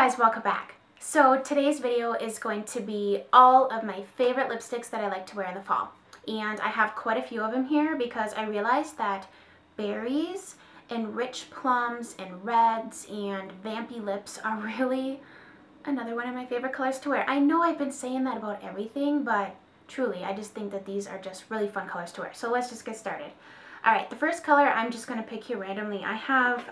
guys, welcome back. So today's video is going to be all of my favorite lipsticks that I like to wear in the fall. And I have quite a few of them here because I realized that berries and rich plums and reds and vampy lips are really another one of my favorite colors to wear. I know I've been saying that about everything, but truly I just think that these are just really fun colors to wear. So let's just get started. Alright, the first color I'm just going to pick here randomly. I have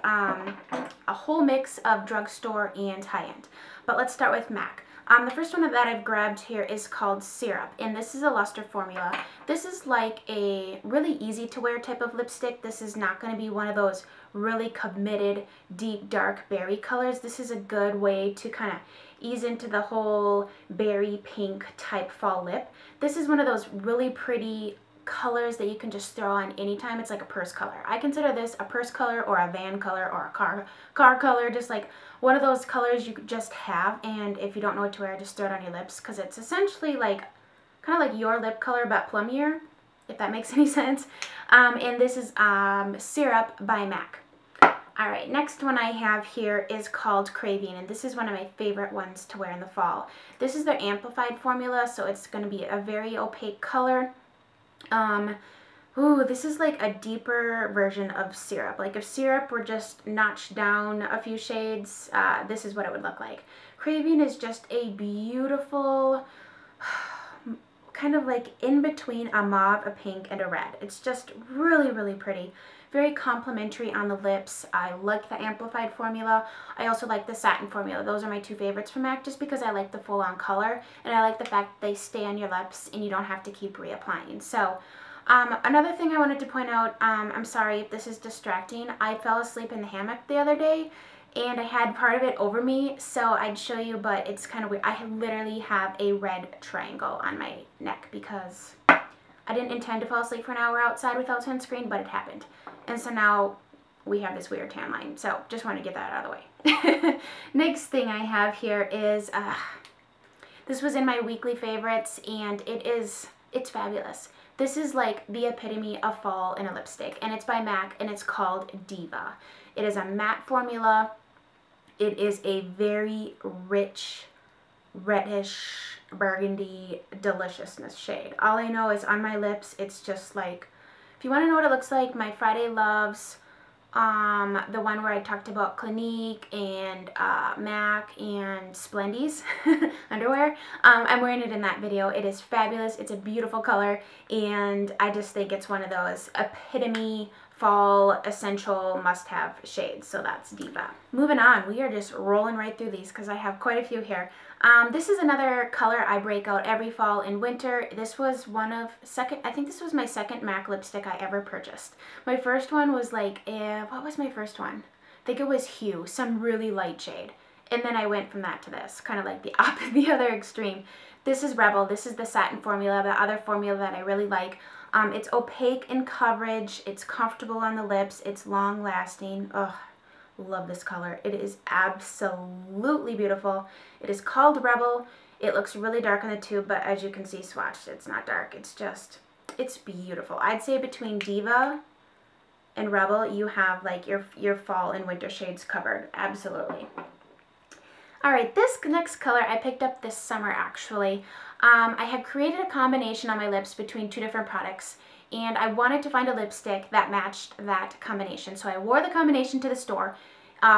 a whole mix of drugstore and high-end. But let's start with MAC. The first one that I've grabbed here is called Syrup, and this is a lustre formula. This is like a really easy to wear type of lipstick. This is not going to be one of those really committed, deep, dark berry colors. This is a good way to kind of ease into the whole berry pink type fall lip. This is one of those really pretty colors that you can just throw on anytime. It's like a purse color. I consider this a purse color or a van color or a car color, just like one of those colors you just have, and if you don't know what to wear, just throw it on your lips because it's essentially like kind of like your lip color but plummier, if that makes any sense. And this is Syrup by MAC. Alright, next one I have here is called Craving, and this is one of my favorite ones to wear in the fall. This is their amplified formula, so it's going to be a very opaque color. Ooh, this is like a deeper version of Syrup. Like if Syrup were just notched down a few shades, this is what it would look like. Craving is just a beautiful, kind of like in between a mauve, a pink, and a red. It's just really, really pretty. Very complimentary on the lips. I like the amplified formula. I also like the satin formula. Those are my two favorites from MAC just because I like the full-on color and I like the fact that they stay on your lips and you don't have to keep reapplying. So another thing I wanted to point out, I'm sorry if this is distracting. I fell asleep in the hammock the other day and I had part of it over me, so I'd show you, but it's kind of weird. I literally have a red triangle on my neck because I didn't intend to fall asleep for an hour outside without sunscreen, but it happened. And so now we have this weird tan line. So just want to get that out of the way. Next thing I have here is, this was in my weekly favorites and it's fabulous. This is like the epitome of fall in a lipstick, and it's by MAC and it's called Diva. It is a matte formula. It is a very rich, reddish, burgundy deliciousness shade. All I know is on my lips, it's just like, if you want to know what it looks like, my Friday Loves, the one where I talked about Clinique and MAC and Splendies underwear, I'm wearing it in that video. It is fabulous. It's a beautiful color, and I just think it's one of those epitome fall essential must-have shades. So that's Diva. Moving on, we are just rolling right through these because I have quite a few here. This is another color I break out every fall and winter. This was I think this was my second MAC lipstick I ever purchased. My first one was like, what was my first one? I think it was Hue, some really light shade. And then I went from that to this, kind of like the other extreme. This is Rebel. This is the satin formula, the other formula that I really like. It's opaque in coverage, it's comfortable on the lips, it's long lasting. Ugh, love this color. It is absolutely beautiful. It is called Rebel. It looks really dark on the tube, but as you can see swatched, it's not dark. It's beautiful. I'd say between Diva and Rebel, you have like your fall and winter shades covered. Absolutely. Alright, this next color I picked up this summer actually. I had created a combination on my lips between two different products, and I wanted to find a lipstick that matched that combination. So I wore the combination to the store,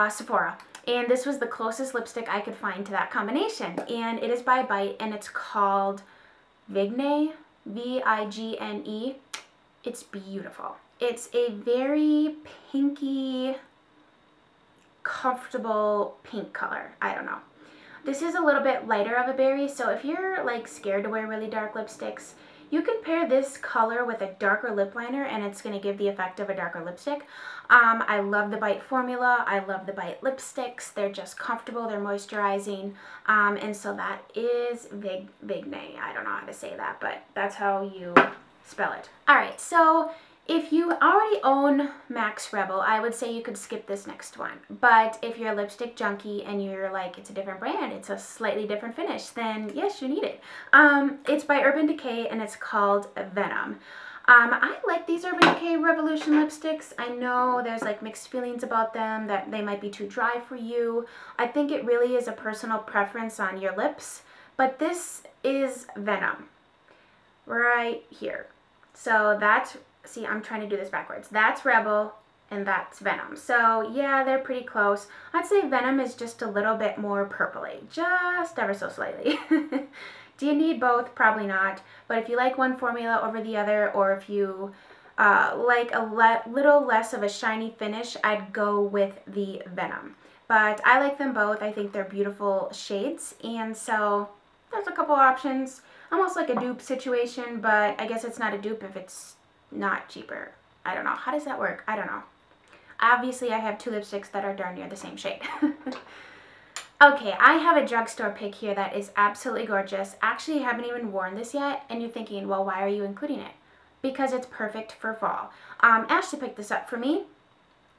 Sephora, and this was the closest lipstick I could find to that combination. And it is by Bite, and it's called Vigne, V-I-G-N-E. It's beautiful. It's a very pinky, comfortable pink color. I don't know. This is a little bit lighter of a berry, so if you're like scared to wear really dark lipsticks, you can pair this color with a darker lip liner and it's going to give the effect of a darker lipstick. I love the Bite formula. I love the Bite lipsticks. They're just comfortable. They're moisturizing. And so that is Vigne. I don't know how to say that, but that's how you spell it. Alright, so if you already own MAC's Rebel, I would say you could skip this next one. But if you're a lipstick junkie and you're like, it's a different brand, it's a slightly different finish, then yes, you need it. It's by Urban Decay and it's called Venom. I like these Urban Decay Revolution lipsticks. I know there's like mixed feelings about them, that they might be too dry for you. I think it really is a personal preference on your lips, but this is Venom right here. So that's, see, I'm trying to do this backwards. That's Rebel and that's Venom. So yeah, they're pretty close. I'd say Venom is just a little bit more purpley, just ever so slightly. Do you need both? Probably not. But if you like one formula over the other, or if you like a little less of a shiny finish, I'd go with the Venom. But I like them both. I think they're beautiful shades. And so there's a couple options. Almost like a dupe situation, but I guess it's not a dupe if it's not cheaper. I don't know. How does that work? I don't know. Obviously, I have two lipsticks that are darn near the same shade. Okay, I have a drugstore pick here that is absolutely gorgeous. Actually, I haven't even worn this yet, and you're thinking, well, why are you including it? Because it's perfect for fall. Ashley picked this up for me,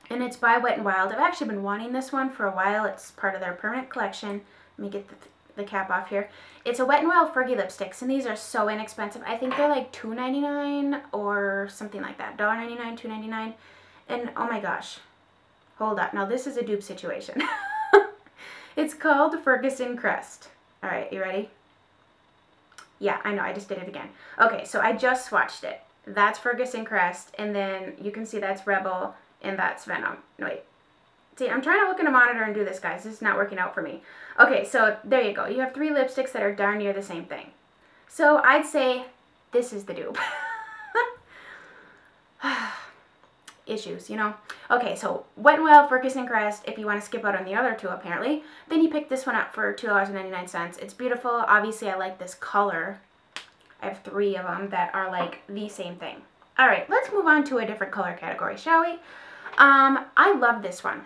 and it's by Wet n Wild. I've actually been wanting this one for a while. It's part of their permanent collection. Let me get the cap off here. It's a Wet n Wild Fergie lipsticks, and these are so inexpensive. I think they're like $2.99 or something like that. $1.99, $2.99. And oh my gosh, hold up. Now this is a dupe situation. It's called Ferguson Crest. All right, you ready? Yeah, I know, I just did it again. Okay, so I just swatched it. That's Ferguson Crest, and then you can see that's Rebel, and that's Venom. No, wait. See, I'm trying to look in a monitor and do this, guys. This is not working out for me. Okay, so there you go. You have three lipsticks that are darn near the same thing. So I'd say this is the dupe. Issues, you know. Okay, so Wet n Wild, Ferguson Crest, if you want to skip out on the other two apparently, then you pick this one up for $2.99. It's beautiful. Obviously, I like this color. I have three of them that are like the same thing. All right, let's move on to a different color category, shall we? I love this one.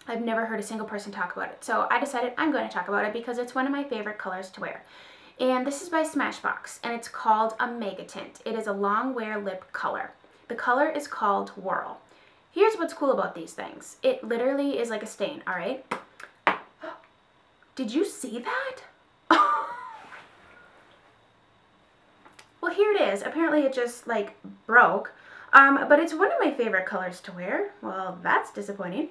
I've never heard a single person talk about it, so I decided I'm going to talk about it because it's one of my favorite colors to wear. And this is by Smashbox, and it's called a Mega Tint. It is a long wear lip color. The color is called Whirl. Here's what's cool about these things. It literally is like a stain, all right? Did you see that? Well, here it is. Apparently it just like broke, but it's one of my favorite colors to wear. Well, that's disappointing.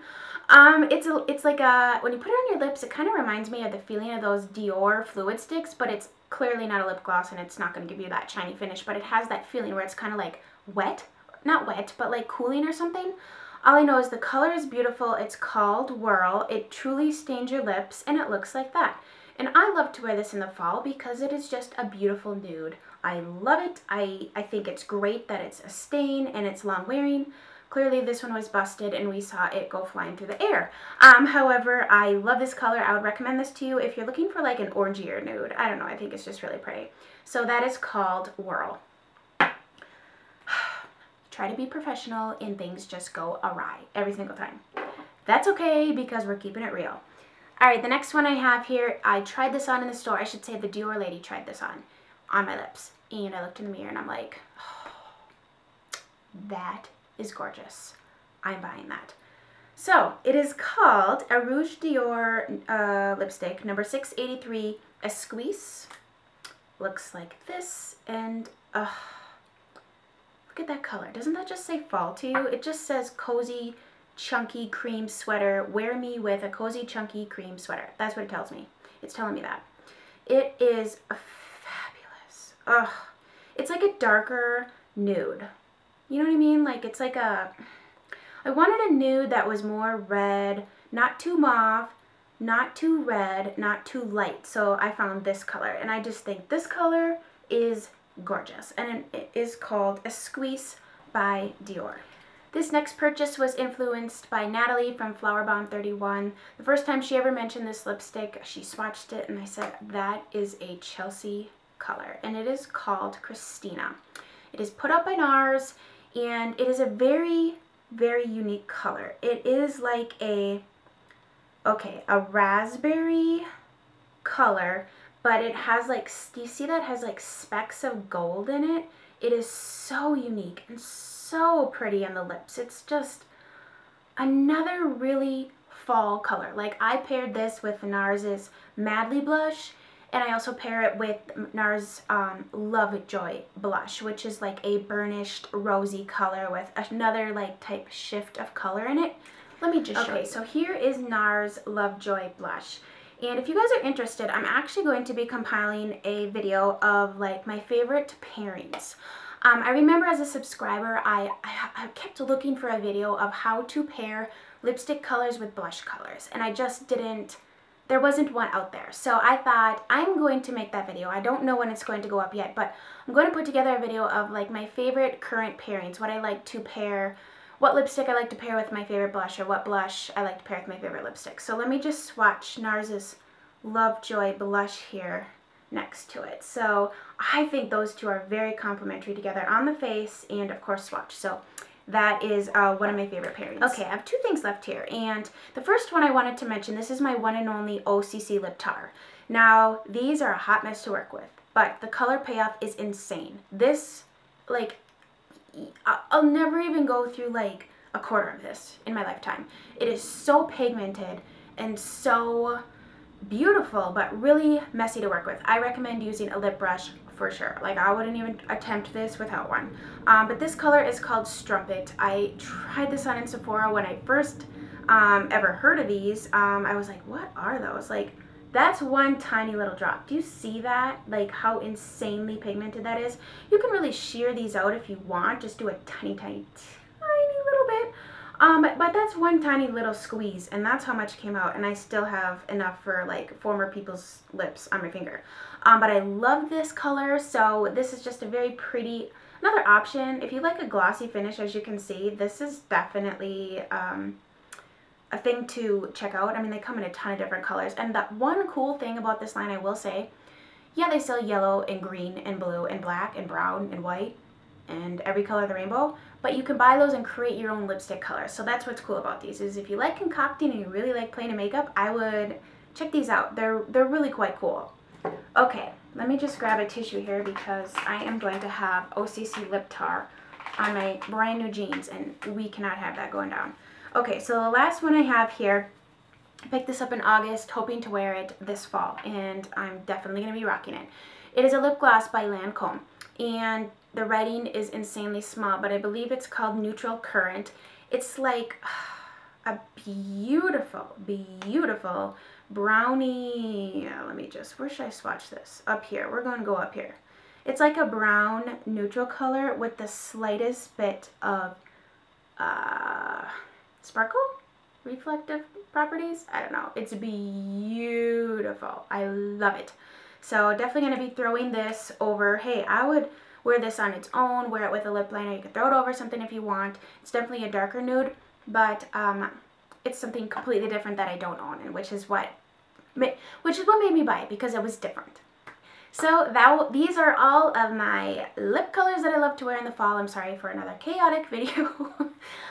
It's like a, when you put it on your lips, it kind of reminds me of the feeling of those Dior fluid sticks, but it's clearly not a lip gloss and it's not going to give you that shiny finish, but it has that feeling where it's kind of like wet. Not wet, but like cooling or something. All I know is the color is beautiful. It's called Whirl. It truly stains your lips, and it looks like that. And I love to wear this in the fall because it is just a beautiful nude. I love it. I think it's great that it's a stain and it's long wearing. Clearly this one was busted and we saw it go flying through the air. However, I love this color. I would recommend this to you if you're looking for like an orangier nude. I don't know. I think it's just really pretty. So that is called Whirl. Try to be professional and things just go awry every single time. That's okay because we're keeping it real. All right, the next one I have here, I tried this on in the store. I should say the Dior lady tried this on my lips. And I looked in the mirror and I'm like, oh, that is gorgeous. I'm buying that. So it is called a Rouge Dior lipstick, number 683, Esquisse. Looks like this, and look at that color. Doesn't that just say fall to you? It just says cozy, chunky cream sweater. Wear me with a cozy, chunky cream sweater. That's what it tells me. It's telling me that. It is fabulous. Ugh. It's like a darker nude. You know what I mean? Like it's like a... I wanted a nude that was more red, not too mauve, not too red, not too light. So I found this color, and I just think this color is gorgeous, and it is called Esquisse by Dior. This next purchase was influenced by Natalie from Flower Bomb 31. The first time she ever mentioned this lipstick, she swatched it and I said, that is a Chelsea color, and it is called Christina. It is put out by NARS, and it is a very, very unique color. It is like a raspberry color, but it has like, do you see that it has like specks of gold in it? It is so unique and so pretty on the lips. It's just another really fall color. Like I paired this with NARS's Madly Blush, And I also pair it with NARS Lovejoy blush, which is like a burnished rosy color with another like type shift of color in it. Let me just show you. So here is NARS Lovejoy blush. And if you guys are interested, I'm actually going to be compiling a video of like my favorite pairings. I remember as a subscriber, I kept looking for a video of how to pair lipstick colors with blush colors, and I just didn't, there wasn't one out there. So I thought I'm going to make that video. I don't know when it's going to go up yet, but I'm going to put together a video of like my favorite current pairings, what I like to pair, what lipstick I like to pair with my favorite blush, or what blush I like to pair with my favorite lipstick. So let me just swatch NARS's Lovejoy blush here next to it. So I think those two are very complementary together on the face and of course swatch. So that is one of my favorite pairings. Okay, I have two things left here, and the first one I wanted to mention, this is my one and only OCC Lip Tar. Now these are a hot mess to work with, but the color payoff is insane. This, like, I'll never even go through like a quarter of this in my lifetime. It is so pigmented and so beautiful, but really messy to work with. I recommend using a lip brush for sure. Like, I wouldn't even attempt this without one. But this color is called Strumpet. I tried this on in Sephora when I first ever heard of these. I was like, what are those? Like, that's one tiny little drop. Do you see that? Like, how insanely pigmented that is? You can really sheer these out if you want. Just do a tiny, tiny, tiny little bit. But that's one tiny little squeeze, and that's how much came out, and I still have enough for like former people's lips on my finger. But I love this color, so this is just a very pretty, another option. If you like a glossy finish, as you can see, this is definitely a thing to check out. I mean, they come in a ton of different colors, and the one cool thing about this line, I will say, yeah, they sell yellow and green and blue and black and brown and white and every color of the rainbow, but you can buy those and create your own lipstick colors. So that's what's cool about these, is if you like concocting and you really like playing in makeup, I would check these out. They're really quite cool. Okay, let me just grab a tissue here because I am going to have OCC Lip Tar on my brand new jeans, and we cannot have that going down. Okay, so the last one I have here, I picked this up in August, hoping to wear it this fall, and I'm definitely going to be rocking it. It is a lip gloss by Lancome, and the writing is insanely small, but I believe it's called Neutral Current. It's like a beautiful, beautiful brownie. Let me just, where should I swatch this? Up here. We're going to go up here. It's like a brown neutral color with the slightest bit of sparkle? Reflective properties? I don't know. It's beautiful. I love it. So definitely going to be throwing this over. Hey, I would wear this on its own, wear it with a lip liner. You can throw it over something if you want. It's definitely a darker nude, but it's something completely different that I don't own, and which is what made me buy it, because it was different. So these are all of my lip colors that I love to wear in the fall. I'm sorry for another chaotic video.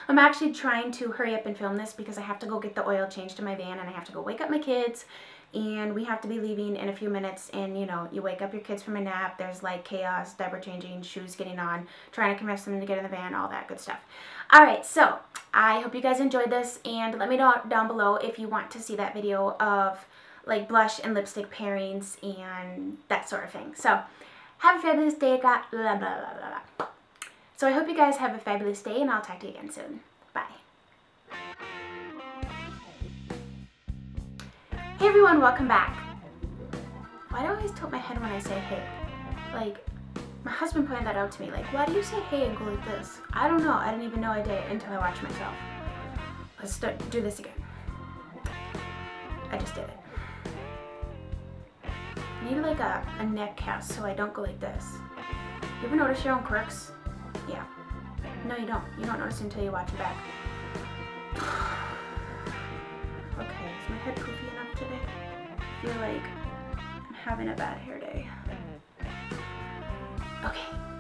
I'm actually trying to hurry up and film this because I have to go get the oil changed in my van, and I have to go wake up my kids, and we have to be leaving in a few minutes. And you know, you wake up your kids from a nap, there's like chaos, diaper changing, shoes getting on, trying to convince them to get in the van, all that good stuff. Alright, so I hope you guys enjoyed this, and let me know down below if you want to see that video of like blush and lipstick pairings and that sort of thing. So have a fabulous day, blah, blah, blah, blah, blah. So I hope you guys have a fabulous day, and I'll talk to you again soon. Bye. Hey everyone, welcome back. Why do I always tilt my head when I say hey? Like, my husband pointed that out to me. Like, why do you say hey and go like this? I don't know. I didn't even know I did it until I watched myself. Let's do this again. I just did it. I need like a neck cast so I don't go like this. You ever notice your own quirks? Yeah. No, you don't. You don't notice until you watch it back. Okay, is my head poofy enough today? I feel like I'm having a bad hair day. Okay.